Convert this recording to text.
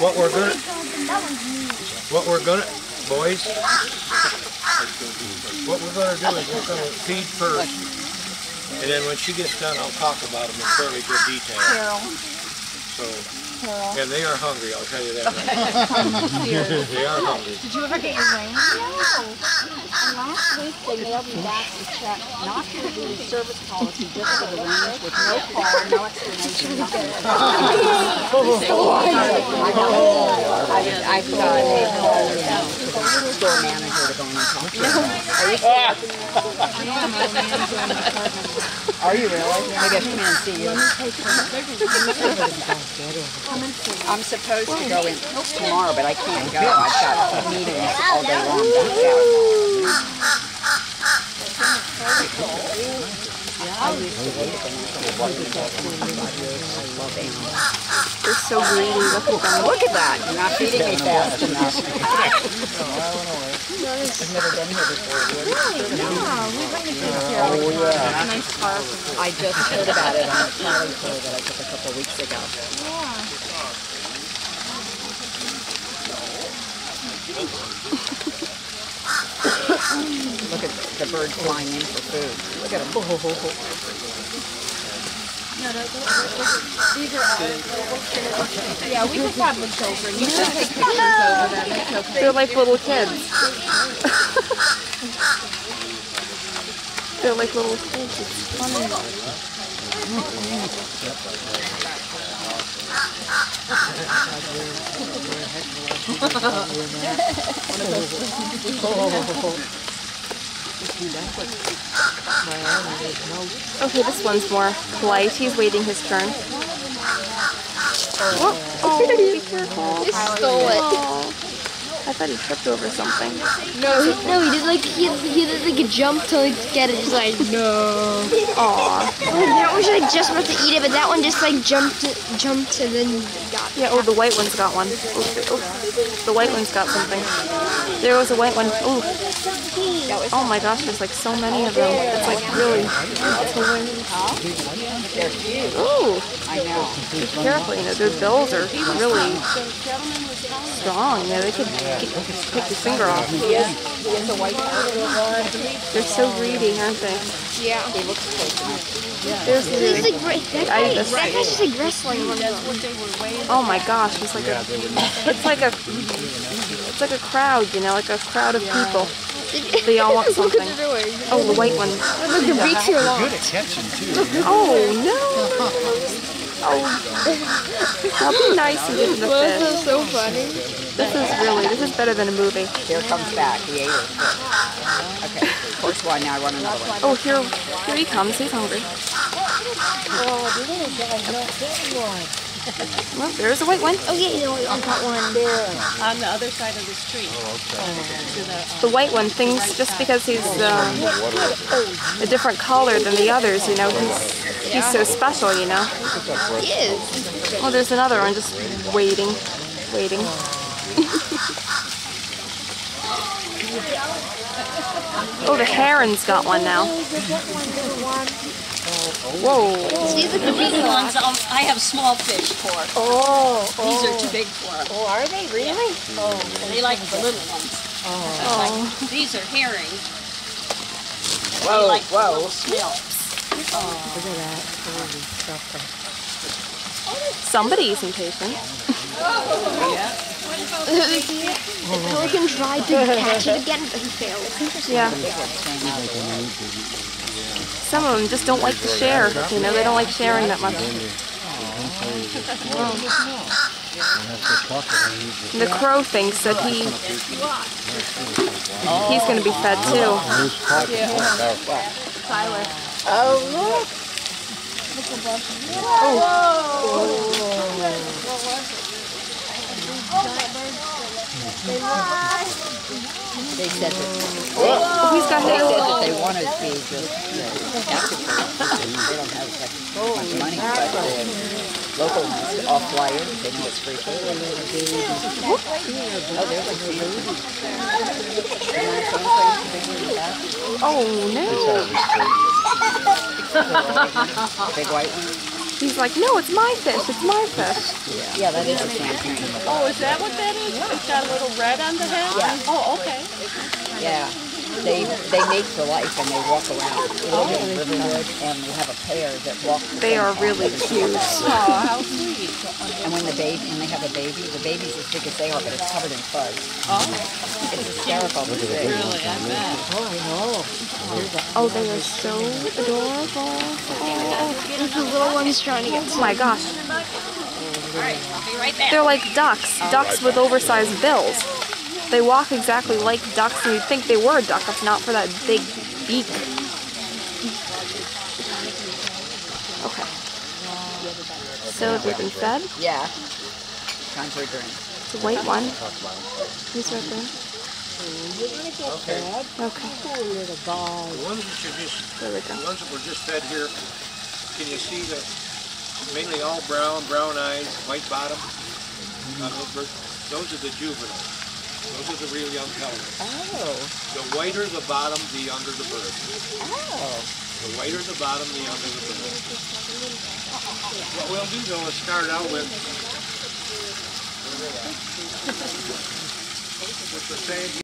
What we're gonna, boys, what we're gonna do is we're gonna feed first, and then when she gets done, I'll talk about them in fairly good detail. So, yeah, they are hungry, I'll tell you that. Right. They are hungry. Did you ever get your range? No. And last week they mailed me back the check, not for the service policy, just for the range, with no call, no explanation, nothing. I've got a store manager to go in and talk to. Are you really? Maybe I should come in and see you. I'm supposed to go in tomorrow, but I can't go. I've got meetings all day long back out. They're so greedy. Look at them. Look at that. You're not feeding me fast enough. I've never been here before. Really? Yeah, we've been to here. Oh, yeah. Nice park. I just heard about it on a Charlie tour that I took a couple of weeks ago. Look at the bird flying in for food. Look at them. These are ours. Yeah, we could probably over. You should take pictures over them. It's okay. They're like little kids. They're like little kids. It's funny. Okay, this one's more polite. He's waiting his turn. Oh, be careful. He stole it. Oh. I thought he tripped over something. No, he did like he did like a jump to like get it. He's like no. Aw. That was like just about to eat it, but that one just like jumped and then got it. Yeah. Oh, the white one's got one. Oh, the white one's got something. There was a white one. Oh. Oh my gosh, there's like so many of them. It's like really. Ooh. I know. Be careful, you know, their bills are really strong. You know, they could take your finger off. They're so greedy, aren't they? Yeah. There's He's like that guy's just like wrestling one of them. oh my gosh, it's like a crowd, you know, like a crowd of people. They all want something. Oh, the white one. Look, the beaks are long. Good at catching too. Oh no! Oh, I'll be nice and give the This fish. is so funny. This is better than a movie. Here comes back. He ate it. Okay. First one. Now I want another one. Oh, here he comes. He's hungry. Well, there's a white one. Oh yeah, you know, I got one there. On the other side of the street. The white one thinks just because he's a different color than the others, you know, he's so special, you know. He is. Oh, there's another one just waiting. Oh, the heron's got one now. Whoa. See the The big ones, I have small fish for. These are too big for them. Oh, are they really? They like the little ones. Like, these are herring. Whoa, Like the whoa. little smell. Look at that. Holy stuff. Somebody's impatient. Pelican tried to catch it again, but he failed. Yeah. Some of them just don't like to share, you know, they don't like sharing that much. The crow thinks that he's going to be fed too. Tyler. Oh, look. They said that. Oh, he's got They his. said that they wanted to be just captive. They don't have that much money, but the local ones all fly in. They know it's free food. Oh, there's a baby. Oh no. Big white one. He's like, no, it's my fish. It's my fish. Yeah, that is a sand crane. Oh, is that what that is? It's got a little red on the head? Yeah. Oh, okay. Yeah. They mate for life and they walk around. We live in Riverwood and we have a pair that walk. They are really cute. Oh, how sweet. And when they have a baby, the baby's as big as they are, but it's covered in fuzz. Oh, It's hysterical. This big. really, I bet. Oh, I know. Oh, they are so adorable. There's the little ones trying to get Oh my gosh. All right, I'll be right back. They're like ducks. Ducks with oversized bills. They walk exactly like ducks, and you'd think they were a duck if not for that big beak. Okay. So they've been fed. Yeah. Time for a drink. The white one. He's right there. Okay. Okay. The ones that you just, There we the go. ones that were just fed here, can you see that mainly all brown eyes, white bottom on those birds? Those are the juveniles. Those are the real young pelicans. Oh. The whiter the bottom, the younger the bird. Oh. The whiter the bottom, the younger the bird. What we'll do though is start out with the same